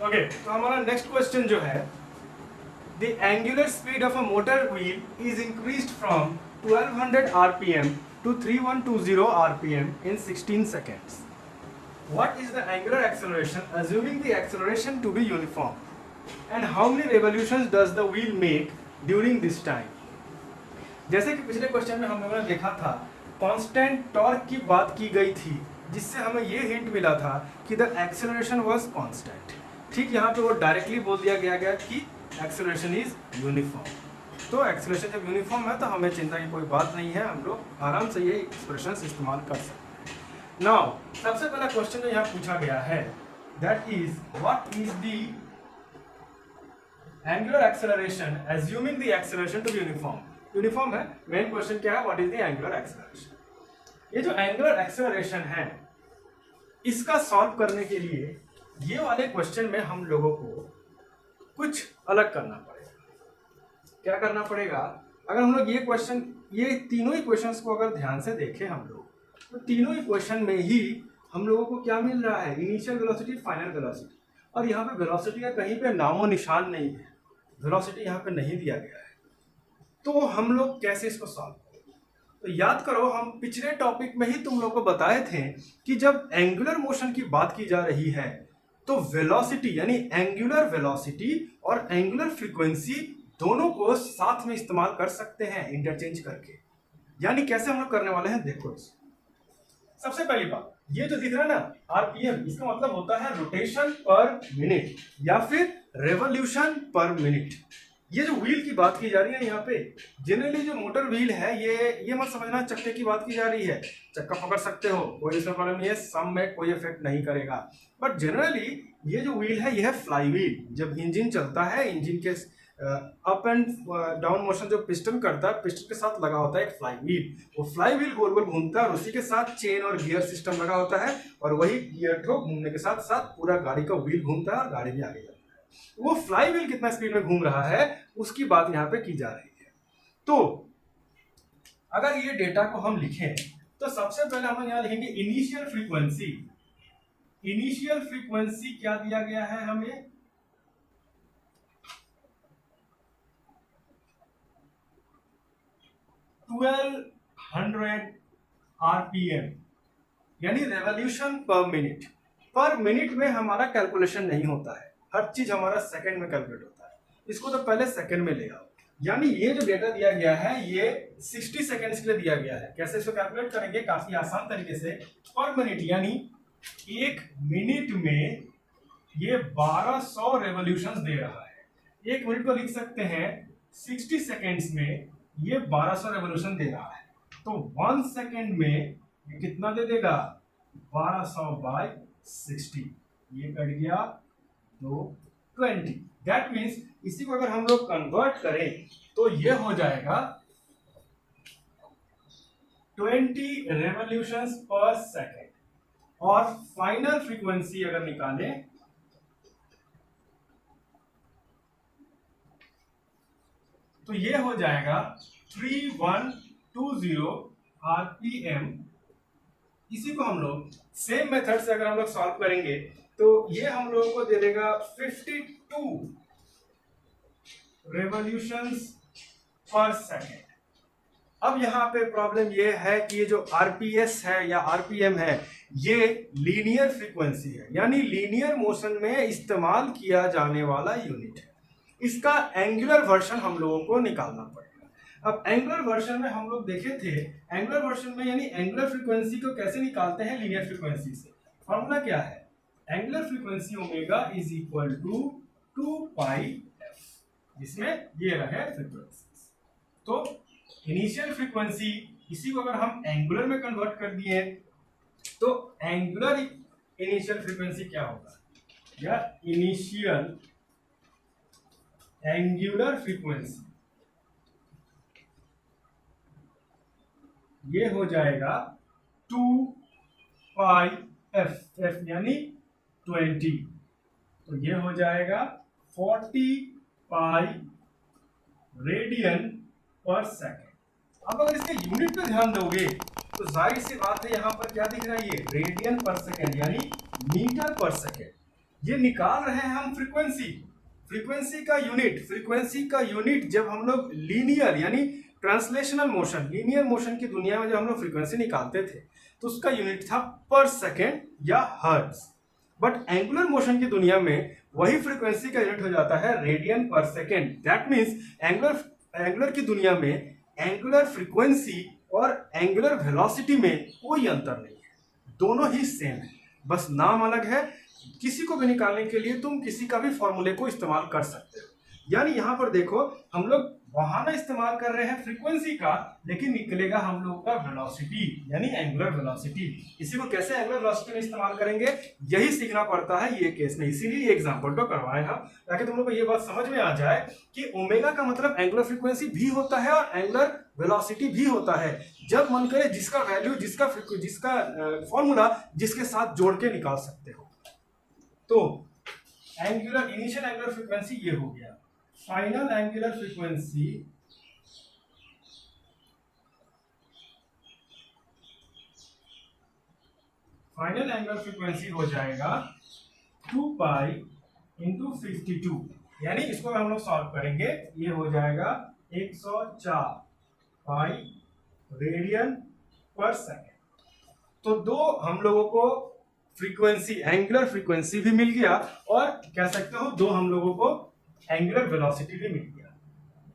Okay, तो हमारा next question जो है, the angular speed of a motor wheel is increased from 1200 RPM to 3120 RPM in 16 seconds. What is the angular acceleration assuming the acceleration to be uniform? And how many revolutions does the wheel make during this time? जैसे कि पिछले question में हम लोगों ने देखा था, constant torque की बात की गई थी, जिससे हमें ये हिंट मिला था कि द एक्सेलरेशन वाज कांस्टेंट। ठीक यहाँ पे वो डायरेक्टली बोल दिया गया कि एक्सेलरेशन इज यूनिफॉर्म। तो एक्सेलरेशन जब यूनिफॉर्म है तो हमें चिंता की कोई बात नहीं है, हम लोग आराम से ये एक्सप्रेशन इस्तेमाल कर सकते हैं। नाउ सबसे पहला क्वेश्चन जो यहाँ पूछा गया है, that is what is the angular acceleration assuming the acceleration to be uniform. Uniform है, मेन क्वेश्चन क्या है, what is the angular acceleration. ये जो एंगुलर एक्सेलरेशन है, इसका सॉल्व करने के लिए ये वाले क्वेश्चन में हम लोगों को कुछ अलग करना पड़ेगा। क्या करना पड़ेगा? अगर हम लोग ये तीनों ही क्वेश्चंस को अगर ध्यान से देखें हम लोग, तो तीनों ही क्वेश्चन में ही हम लोगों को क्या मिल रहा है, इनिशियल वेलोसिटी, फाइनल वेलोसिटी, और यहाँ पे वेलोसिटी का कहीं पे नामो निशान नहीं है, वेलोसिटी यहाँ पे नहीं दिया गया है। तो हम लोग कैसे इसको सॉल्व करें? तो याद करो, हम पिछले टॉपिक में ही तुम लोग को बताए थे कि जब एंगुलर मोशन की बात की जा रही है तो वेलोसिटी यानी एंगुलर वेलोसिटी और एंगुलर फ्रीक्वेंसी दोनों को साथ में इस्तेमाल कर सकते हैं इंटरचेंज करके। यानी कैसे हम लोग करने वाले हैं, देखो सबसे पहली बात, ये जो दिख रहा है ना आरपीएम, इसका मतलब होता है रोटेशन पर मिनट या फिर रेवोल्यूशन पर मिनट। ये जो व्हील की बात की जा रही है यहाँ पे, जनरली जो मोटर व्हील है, ये मत समझना चक्के की बात की जा रही है। चक्का पकड़ सकते हो, कोई इसमें प्रॉब्लम नहीं है, सम में कोई इफेक्ट नहीं करेगा। बट जनरली ये जो व्हील है, ये है फ्लाई व्हील। जब इंजन चलता है, इंजन के अप एंड डाउन मोशन जो पिस्टन करता है, पिस्टन के साथ लगा होता है एक फ्लाई व्हील। वो फ्लाई व्हील गोल गोल घूमता है और उसी के साथ चेन और गियर सिस्टम लगा होता है, और वही गियर ठोक घूमने के साथ साथ पूरा गाड़ी का व्हील घूमता है और गाड़ी भी आगे जाती है। वो फ्लाई व्हील कितना स्पीड में घूम रहा है उसकी बात यहाँ पे की जा रही है। तो अगर ये डेटा को हम लिखें तो सबसे पहले हम यहाँ लिखेंगे इनिशियल फ्रीक्वेंसी। इनिशियल फ्रीक्वेंसी क्या दिया गया है हमें, 1200 आरपीएम यानी रेवोल्यूशन पर मिनट। पर मिनट में हमारा कैलकुलेशन नहीं होता है, हर चीज हमारा सेकंड में कैलकुलेट होता है। इसको तो पहले सेकंड में ले आओ। यानी ये जो डेटा दिया गया है ये 60 सेकंड्स के लिए दिया गया है। कैसे इसको कैलकुलेट करेंगे, काफी आसान तरीके से। पर मिनट यानी एक मिनट में ये 1200 रेवोल्यूशंस दे रहा है। एक मिनट को लिख सकते हैं 60 सेकंड्स में ये 1200 रेवोल्यूशन दे रहा है। तो 1 सेकंड में ये कितना दे देगा, 1200 बाय 60, ये कट गया 220। दैट मीन्स इसी को अगर हम लोग कन्वर्ट करें तो ये हो जाएगा 20 रेवोल्यूशंस पर सेकेंड। और फाइनल फ्रीक्वेंसी अगर निकालें तो ये हो जाएगा 3120 आरपीएम। इसी को हम लोग सेम मेथड से अगर हम लोग सॉल्व करेंगे तो ये हम लोगों को दे देगा 52 रेवोल्यूशंस पर सेकेंड। अब यहाँ पे प्रॉब्लम ये है कि ये जो आरपीएस है या आरपीएम है, ये लीनियर फ्रीक्वेंसी है, यानी लीनियर मोशन में इस्तेमाल किया जाने वाला यूनिट है। इसका एंगुलर वर्जन हम लोगों को निकालना पड़ेगा। अब एंगुलर वर्जन में हम लोग देखे थे, एंगुलर वर्जन में यानी एंगुलर फ्रीक्वेंसी को कैसे निकालते हैं लीनियर फ्रीक्वेंसी से। फॉर्मूला क्या है, angular frequency omega is equal to 2 pi F, जिसमें ये रहे फ्रीक्वेंसी। तो इनिशियल फ्रीक्वेंसी, इसी को अगर हम एंगुलर में कन्वर्ट कर दिए तो एंगुलर इनिशियल फ्रीक्वेंसी क्या होगा, या इनिशियल एंगुलर फ्रीक्वेंसी ये हो जाएगा 2 पाई एफ, एफ यानी 20, तो ये हो जाएगा 40 पाई रेडियन पर सेकेंड। अब अगर इसके यूनिट पे ध्यान दोगे तो जाहिर सी बात है यहाँ पर क्या दिख रहा है, ये रेडियन पर सेकेंड यानी मीटर पर सेकेंड। ये निकाल रहे हैं हम फ्रीक्वेंसी, फ्रीक्वेंसी का यूनिट जब हम लोग लीनियर यानी ट्रांसलेशनल मोशन, लीनियर मोशन की दुनिया में जब हम लोग फ्रीक्वेंसी निकालते थे तो उसका यूनिट था पर सेकेंड या हर्ट्ज। बट एंगुलर मोशन की दुनिया में वही फ्रीक्वेंसी का यूनिट हो जाता है रेडियन पर सेकेंड। दैट मीन्स एंगुलर की दुनिया में एंगुलर फ्रीक्वेंसी और एंगुलर वेलोसिटी में कोई अंतर नहीं है, दोनों ही सेम है, बस नाम अलग है। किसी को भी निकालने के लिए तुम किसी का भी फॉर्मूले को इस्तेमाल कर सकते हो। यानी यहां पर देखो हम लोग बहाना इस्तेमाल कर रहे हैं फ्रीक्वेंसी का, लेकिन निकलेगा हम लोग का वेलोसिटी यानी एंगुलर वेलोसिटी। इसी को कैसे एंगुलर वेलोसिटी में इस्तेमाल करेंगे यही सीखना पड़ता है ये केस में, इसीलिए एग्जांपल तो करवाए हम ताकि तुम लोग को ये बात समझ में आ जाए कि ओमेगा का मतलब एंगुलर फ्रीक्वेंसी भी होता है और एंगुलर वेलोसिटी भी होता है। जब मन करे जिसका वैल्यू जिसका फॉर्मूला जिसके साथ जोड़ के निकाल सकते हो। तो एंगुलर इनिशियल एंगुलर फ्रीक्वेंसी ये हो गया, फाइनल एंगुलर फ्रीक्वेंसी हो जाएगा 2 पाई इंटू 52, यानी इसको हम लोग सॉल्व करेंगे, ये हो जाएगा 104 पाई रेडियन पर सेकेंड। तो दो हम लोगों को फ्रीक्वेंसी एंगुलर फ्रीक्वेंसी भी मिल गया और कह सकते हो दो हम लोगों को एंगुलर वेलोसिटी भी मिल गया।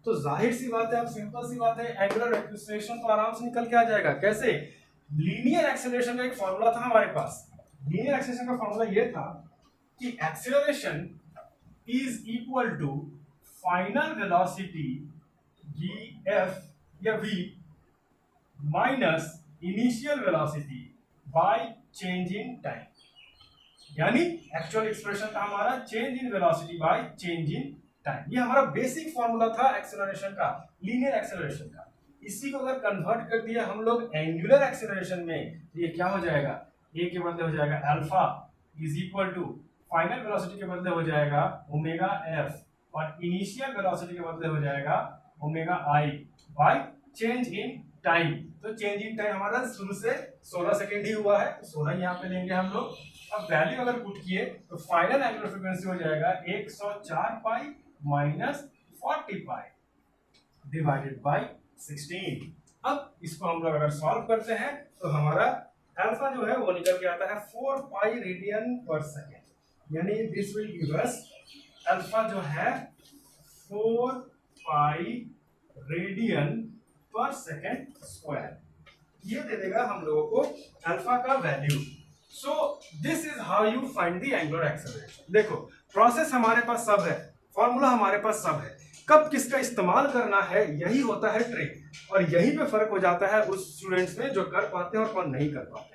तो जाहिर सी बात है, अब सिंपल सी बात है, एंगुलर एक्सेलरेशन तो आराम से निकल के आ जाएगा। कैसे? लीनियर एक्सेलरेशन का एक फॉर्मूला था हमारे पास। लीनियर एक्सेलरेशन का फॉर्मूला ये था कि acceleration is equal to final velocity ef या v minus initial velocity by change in time. यानी एक्चुअल एक्सप्रेशन था हमारा change in velocity by change in time. ये हमारा बेसिक फॉर्मूला था एक्सेलरेशन का, लीनियर एक्सेलरेशन का। इसी को अगर कन्वर्ट कर दिया हम लोग एंगुलर एक्सेलरेशन में, तो ये क्या हो जाएगा, ए के बदले हो जाएगा alpha is equal to final velocity के बदले हो जाएगा ओमेगा एफ और इनिशियल वेलोसिटी के बदले हो जाएगा omega I by change in time. तो चेंज इन टाइम हमारा शुरू से 16 सेकंड ही हुआ है, तो 16 यहाँ पे लेंगे हम लोग। अब वैल्यू अगर पुट किए तो फाइनल एंगुलर फ्रीक्वेंसी हो जाएगा 104 pi minus 40 pi divided by 16। अब इसको हम लोग अगर सॉल्व करते हैं तो हमारा अल्फा जो है वो निकल के आता है 4 पाई रेडियन पर सेकेंड, यानी this will give us alpha जो है 4 पाई रेडियन पर सेकेंड स्क्वायर। ये दे देगा हम लोगों को अल्फा का value. So this is how you find the angular acceleration. देखो प्रोसेस हमारे पास सब है, फॉर्मूला हमारे पास सब है, कब किसका इस्तेमाल करना है यही होता है ट्रिक। और यहीं पे फर्क हो जाता है उस स्टूडेंट्स में जो कर पाते हैं और कौन नहीं कर पाते हैं।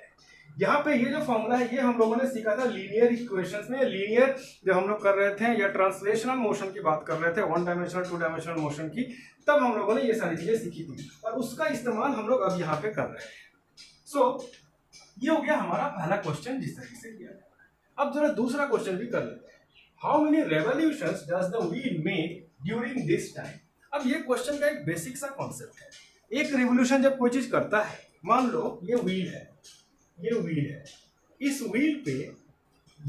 यहाँ पे ये जो फॉर्मूला है ये हम लोगों ने सीखा था लीनियर इक्वेशंस में, लीनियर जब हम लोग कर रहे थे या ट्रांसलेशनल मोशन की बात कर रहे थे, 1 डायमेंशनल 2 डायमेंशनल मोशन की, तब हम लोगों ने ये सारी चीजें सीखी थी और उसका इस्तेमाल हम लोग अब यहाँ पे कर रहे हैं। सो ये हो गया हमारा पहला क्वेश्चन जिस तरीके से किया जाए। अब जरा दूसरा क्वेश्चन भी कर लेते हैं, how many revolutions does the wheel make during this time. अब ये क्वेश्चन का एक बेसिक सा कॉन्सेप्ट है। एक रिवोल्यूशन जब कोई चीज करता है, मान लो ये व्हील है, ये व्हील है, इस व्हील पे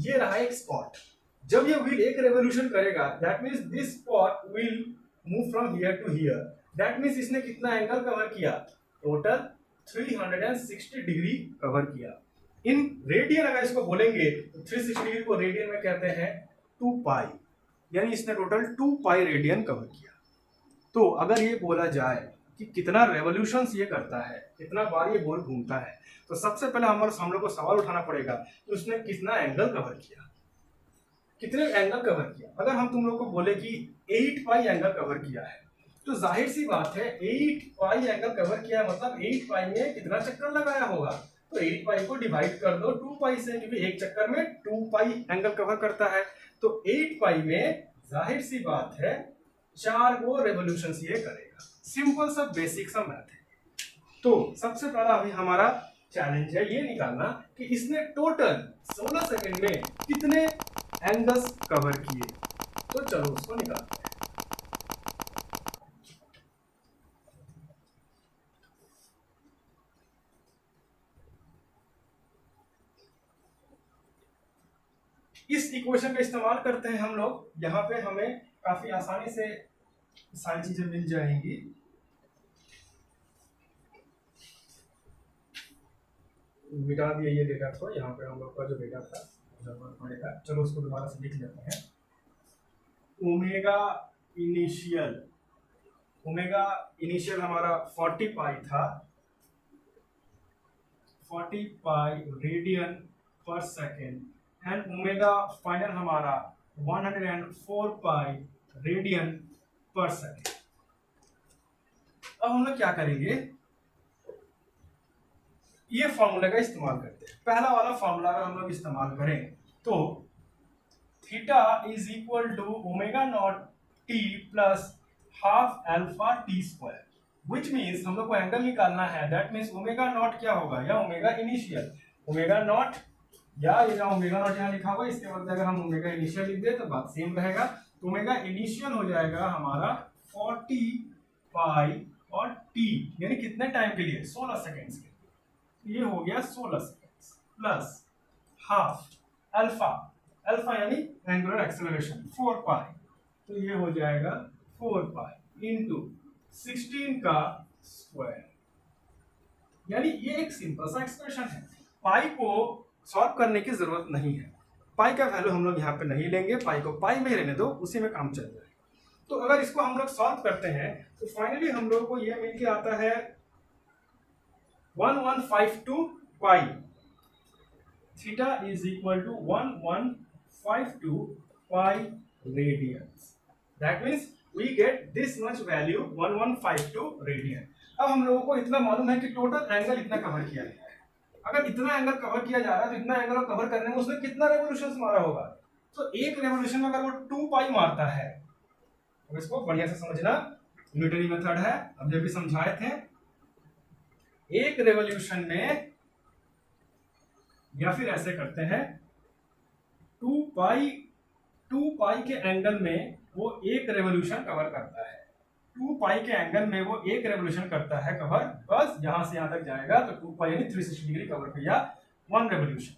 ये रहा एक स्पॉट। जब ये व्हील एक रेवोल्यूशन करेगा that means this spot will move from here to here. That means इसने कितना एंगल कवर किया, टोटल 360 डिग्री कवर किया। इन रेडियन अगर इसको बोलेंगे तो 360 डिग्री को रेडियन में कहते हैं 2 पाई, यानी इसने टोटल 2 पाई रेडियन कवर किया। तो अगर ये बोला जाए कि कितना रेवोल्यूशंस ये करता है, कितना बार ये गोल घूमता है, तो सबसे पहले हम लोग को सवाल उठाना पड़ेगा कि उसने कितना एंगल कवर किया, कितने एंगल कवर किया। अगर हम तुम लोग को बोले कि 8 पाई एंगल कवर किया है, तो जाहिर सी बात है 8 पाई एंगल कवर किया है, मतलब 8 पाई में कितना चक्कर लगाया होगा। तो 8 पाई को डिवाइड कर दो 2 पाई से, क्योंकि एक चक्कर में 2 पाई एंगल कवर करता है। तो 8 पाई में जाहिर सी बात है 4 गो रेवोल्यूशंस ये करेगा। सिंपल सा बेसिक सा मैथ है। तो सबसे पहला अभी हमारा चैलेंज है ये निकालना कि इसने टोटल 16 सेकंड में कितने एंगल्स कवर किए। तो चलो उसको निकालते हैं। इस इक्वेशन का इस्तेमाल करते हैं हम लोग, यहाँ पे हमें काफी आसानी से सारी चीजें मिल जाएंगी। मिटा दिया ये डेटा, तो यहाँ पे हम लोग का जो डेटा था जरूरत पड़ेगा, चलो उसको दोबारा से लिख लेते हैं। ओमेगा इनिशियल हमारा 40 पाई था, 40 पाई रेडियन पर सेकेंड, एंड ओमेगा फाइनल हमारा 104 पाई रेडियन पर सेकेंड। अब हम लोग क्या करेंगे, ये फॉर्मूला का इस्तेमाल करते हैं। पहला वाला फॉर्मूला अगर हम लोग इस्तेमाल करें तो theta is equal to omega naught t plus half alpha t square, which means हम लोग को एंगल निकालना है। दैट मीन्स ओमेगा नॉट क्या होगा, या ओमेगा इनिशियल, ओमेगा नॉट, या ये जो ओमेगा नॉट यहाँ लिखा हुआ है इसके बदले अगर हम ओमेगा इनिशियल लिख दे तो बात सेम रहेगा। तो ओमेगा इनिशियल हो जाएगा हमारा 40 पाई और टी, यानी कितने टाइम के लिए, 16 सेकेंड्स के, ये हो गया 16 seconds, plus half alpha, alpha यानी एंगुलर एक्सेलरेशन 4 पाई, तो ये हो जाएगा 4 पाई इंटू 16 का स्क्वायर, यानी ये एक सिंपल सा एक्सप्रेशन है। पाई को सॉल्व करने की जरूरत नहीं है, पाई का वैल्यू हम लोग यहाँ पे नहीं लेंगे, पाई को पाई में ही रहने दो, उसी में काम चल जाएगा। तो अगर इसको हम लोग सॉल्व करते हैं तो फाइनली हम लोग को ये मिल के आता है 1152 pi, theta is equal to 1152 pi radians. That means we get this much value 1152 radian. अब हम लोगों को इतना मालूम है कि टोटल एंगल इतना कवर किया गया है। अगर इतना एंगल कवर किया जा रहा है तो इतना एंगल कवर करने में उसने कितना रेवोल्यूशन मारा होगा, तो एक रेवोल्यूशन में अगर वो 2 पाई मारता है, तो इसको बढ़िया से समझना, न्यूटनी मेथड है, अब जब भी समझाए थे, एक रेवोल्यूशन में, या फिर ऐसे करते हैं 2 पाई के एंगल में वो एक रेवोल्यूशन कवर करता है, 2 पाई के एंगल में वो एक रेवोल्यूशन करता है कवर, बस यहां से यहां तक जाएगा तो 2 पाई यानी 360 डिग्री कवर किया 1 रेवोल्यूशन।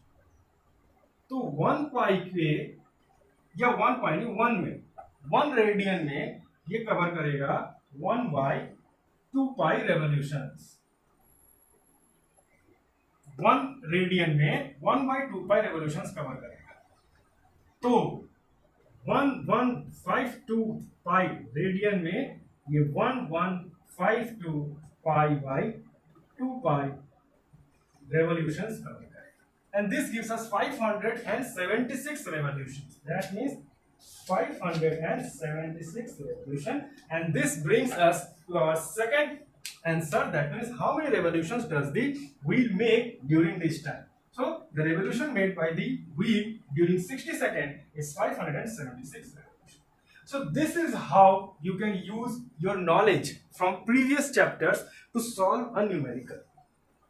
तो 1 पाई के, या 1 पाई नहीं 1 में, 1 रेडियन में ये कवर करेगा 1/2 पाई रेवोल्यूशंस, 1 रेडियन में 1/2 पाई रेवोल्यूशंस कवर करेगा। तो 1152 पाई रेडियन में ये 1152 pi by 2 pi revolutions cover करेगा, and this gives us 576 revolutions. That means 576 revolution, and this brings us to our second answer. That means how many revolutions does the wheel make during this time? So the revolution made by the wheel during 60 seconds is 576 revolutions. So this is how you can use your knowledge from previous chapters to solve a numerical.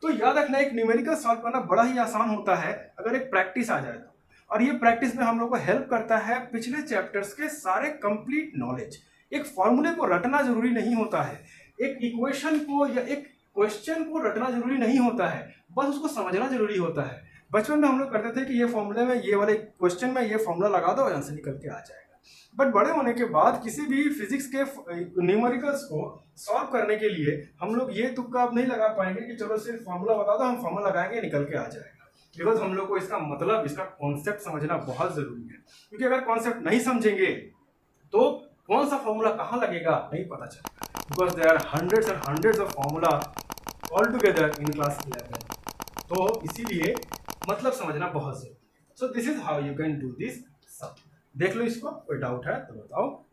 तो याद रखना, एक numerical solve करना बड़ा ही आसान होता है अगर एक प्रैक्टिस आ जाए तो, और ये प्रैक्टिस में हम लोग को हेल्प करता है पिछले चैप्टर्स के सारे कंप्लीट नॉलेज। एक फॉर्मूले को रटना जरूरी नहीं होता है, एक इक्वेशन को या एक क्वेश्चन को रटना जरूरी नहीं होता है, बस उसको समझना जरूरी होता है। बचपन में हम लोग करते थे कि ये फॉर्मूले में, ये वाले क्वेश्चन में ये फॉर्मूला लगा दो, आंसर निकल के आ जाएगा। बट बड़े होने के बाद किसी भी फिजिक्स के न्यूमेरिकल्स को सॉल्व करने के लिए हम लोग ये तुक्का अब नहीं लगा पाएंगे कि चलो सिर्फ फॉर्मूला बता दो, हम फॉर्मूला लगाएंगे निकल के आ जाएगा। बिकॉज हम लोग को इसका मतलब, इसका कॉन्सेप्ट समझना बहुत जरूरी है, क्योंकि अगर कॉन्सेप्ट नहीं समझेंगे तो कौन सा फॉर्मूला कहाँ लगेगा नहीं पता चलेगा, because there are hundreds and hundreds of formula all together in class 11। तो इसीलिए मतलब समझना बहुत जरूरी है। So this is how you can do this सब। देख लो इसको, कोई डाउट है तो बताओ।